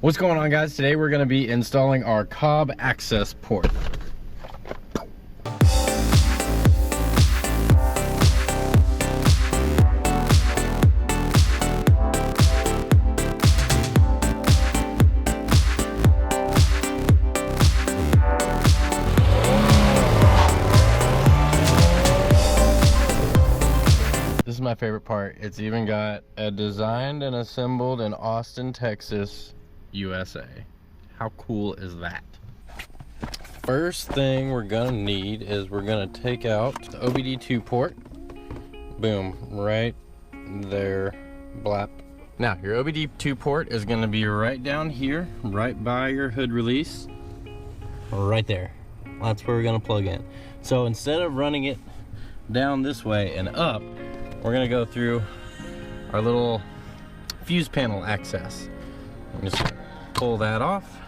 What's going on, guys? Today we're going to be installing our Cobb access port. This is my favorite part. It's even got a designed and assembled in Austin, Texas, USA. How cool is that? First thing we're gonna need is we're gonna take out the OBD2 port. Boom, right there, blap. Now your OBD2 port is gonna be right down here, right by your hood release. Right there. That's where we're gonna plug in. So instead of running it down this way and up, we're gonna go through our little fuse panel access. I'm just gonna pull that off.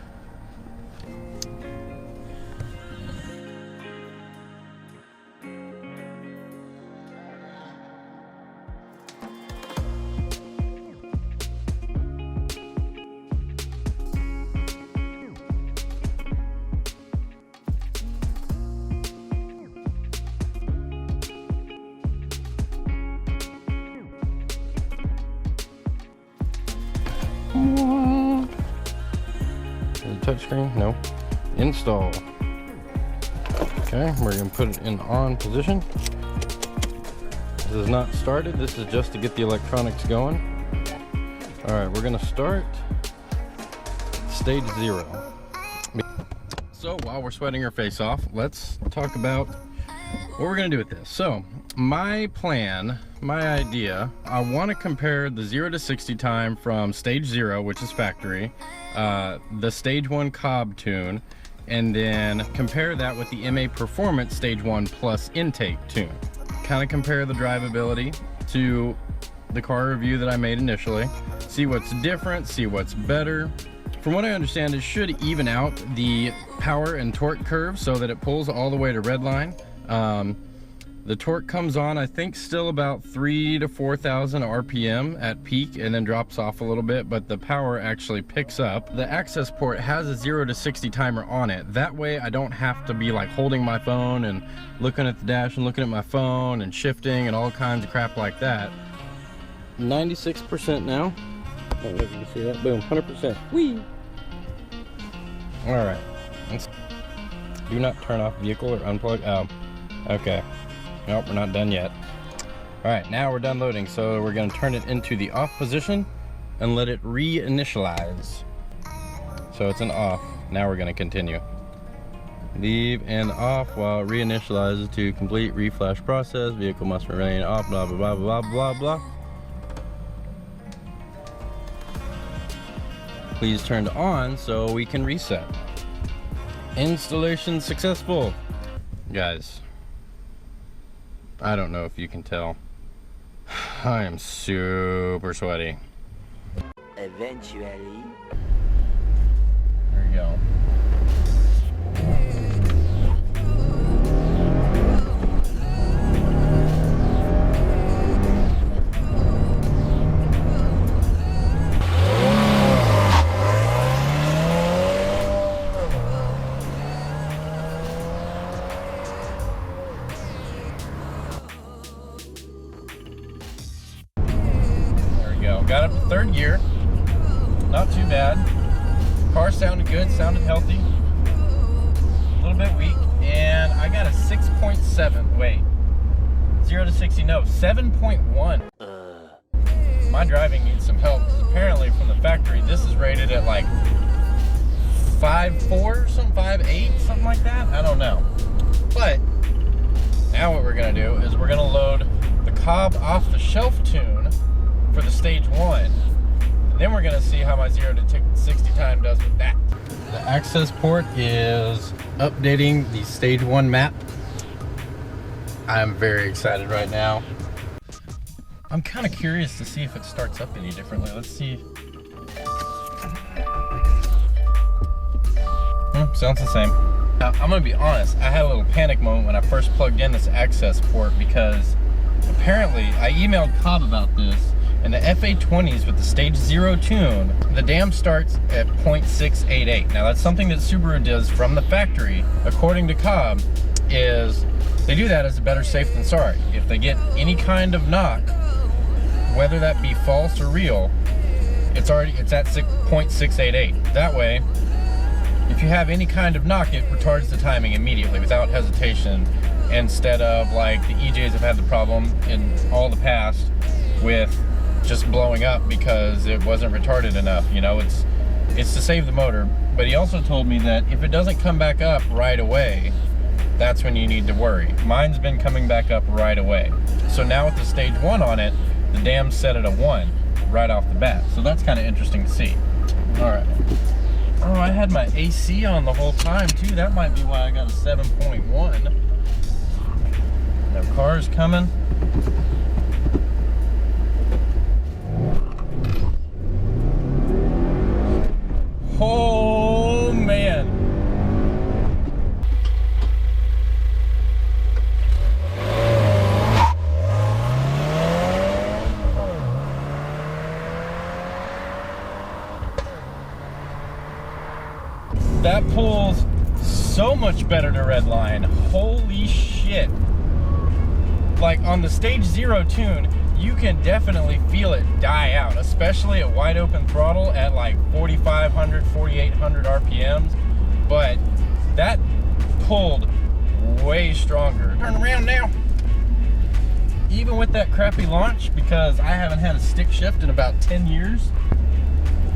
Touchscreen? No. Install. Okay, we're gonna put it in on position. This is not started. This is just to get the electronics going. All right, we're gonna start stage 0. So while we're sweating our face off, let's talk about what we're gonna do with this. So my plan, my idea, I want to compare the 0 to 60 time from stage 0, which is factory, the stage 1 Cobb tune, and then compare that with the MAPerformance stage 1 plus intake tune. Kind of compare the drivability to the car review that I made initially, see what's different, see what's better. From what I understand, it should even out the power and torque curve so that it pulls all the way to redline. The torque comes on, I think, still about 3,000 to 4,000 RPM at peak and then drops off a little bit, but the power actually picks up. The access port has a 0 to 60 timer on it. That way I don't have to be like holding my phone and looking at the dash and looking at my phone and shifting and all kinds of crap like that. 96% now. Oh, you see that? Boom, 100%. Whee! All right. Do not turn off vehicle or unplug. Oh, okay. Nope, we're not done yet. All right, now we're done loading, so we're gonna turn it into the off position and let it reinitialize. So it's an off. Now we're gonna continue. Leave and off while it reinitializes to complete reflash process. Vehicle must remain off, blah, blah, blah, blah, blah, blah. Please turn it on so we can reset. Installation successful. Guys, I don't know if you can tell. I am super sweaty. Eventually. There you go. Got up to 3rd gear, not too bad. Car sounded good, sounded healthy. A little bit weak, and I got a 6.7. Wait, 0 to 60, no, 7.1. My driving needs some help, because apparently from the factory, this is rated at like 5.4, something, 5.8, something like that. I don't know. But now what we're gonna do is we're gonna load the Cobb off-the-shelf tune for the stage 1, and then we're gonna see how my 0 to 60 time does with that. The access port is updating the stage 1 map. I'm very excited right now. I'm kind of curious to see if it starts up any differently. Let's see. Sounds the same. Now, I'm gonna be honest, I had a little panic moment when I first plugged in this access port because apparently I emailed Cobb about this In the FA20s with the stage 0 tune, the dam starts at 0.688. Now that's something that Subaru does from the factory, according to Cobb, is they do that as a better safe than sorry. If they get any kind of knock, whether that be false or real, it's at 0.688. That way, if you have any kind of knock, it retards the timing immediately without hesitation, instead of like the EJs have had the problem in all the past with just blowing up because it wasn't retarded enough. You know, it's to save the motor. But he also told me that if it doesn't come back up right away, that's when you need to worry. Mine's been coming back up right away. So now with the stage 1 on it, the dam's set at a 1 right off the bat. So that's kind of interesting to see. All right. Oh, I had my AC on the whole time too. That might be why I got a 7.1. The car's coming. Oh man. That pulls so much better to red line. Holy shit. Like on the stage 0 tune, you can definitely feel it die out, especially at wide open throttle at like 4,500, 4,800 RPMs. But that pulled way stronger. Turn around now. Even with that crappy launch, because I haven't had a stick shift in about 10 years,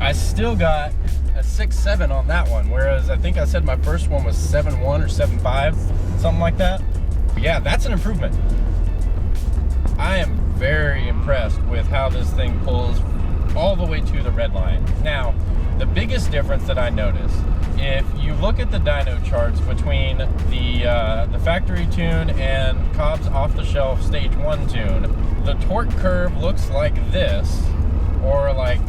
I still got a 6.7 on that one, whereas I think I said my first one was 7.1 or 7.5, something like that. But yeah, that's an improvement. I am very impressed with how this thing pulls all the way to the red line. Now, the biggest difference that I notice, if you look at the dyno charts between the factory tune and Cobb's off-the-shelf stage 1 tune, the torque curve looks like this, or like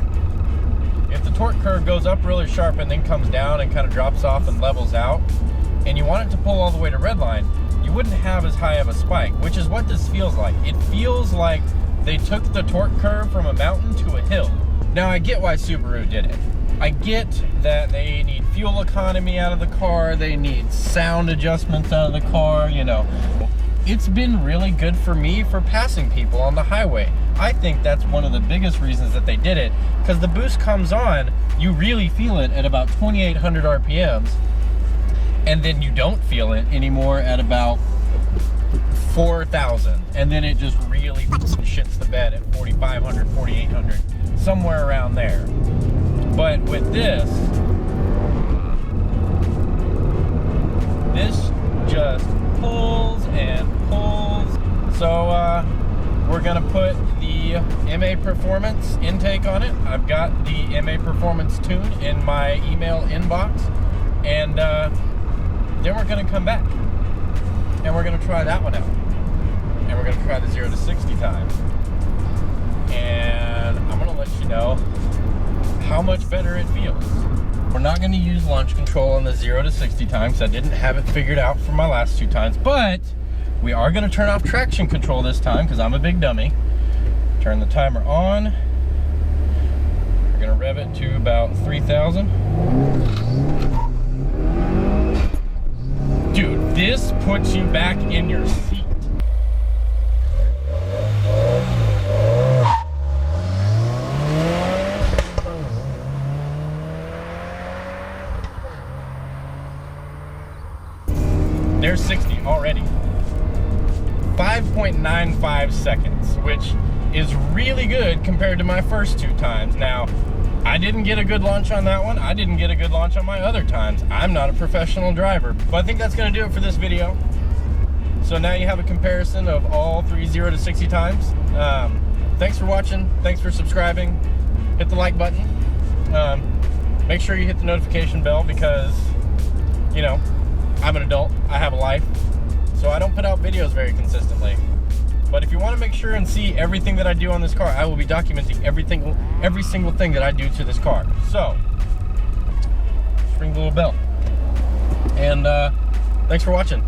if the torque curve goes up really sharp and then comes down and kind of drops off and levels out, and you want it to pull all the way to redline, you wouldn't have as high of a spike, which is what this feels like. It feels like they took the torque curve from a mountain to a hill. Now I get why Subaru did it. I get that they need fuel economy out of the car, they need sound adjustments out of the car, you know. It's been really good for me for passing people on the highway. I think that's one of the biggest reasons that they did it, because the boost comes on, you really feel it at about 2,800 RPMs, and then you don't feel it anymore at about 4,000, and then it just really shits the bed at 4,500, 4,800, somewhere around there. But with this just pulls and pulls. So we're gonna put the MAPerformance intake on it. I've got the MAPerformance tune in my email inbox, and then we're gonna come back and we're gonna try that one out, and we're gonna try the 0 to 60 time, and I'm gonna let you know how much better it feels. We're not gonna use launch control on the 0 to 60 time because I didn't have it figured out for my last 2 times, but we are gonna turn off traction control this time because I'm a big dummy. Turn the timer on. We're gonna rev it to about 3,000. Dude, this puts you back in your seat. There's 60 already. 5.95 seconds, which is really good compared to my first 2 times. Now, I didn't get a good launch on that one. I didn't get a good launch on my other times. I'm not a professional driver, but I think that's gonna do it for this video. So now you have a comparison of all 3 0 to 60 times. Thanks for watching. Thanks for subscribing. Hit the like button. Make sure you hit the notification bell because, you know, I'm an adult, I have a life, so I don't put out videos very consistently. But if you want to make sure and see everything that I do on this car, I will be documenting every single thing that I do to this car. So, just ring the little bell. And thanks for watching.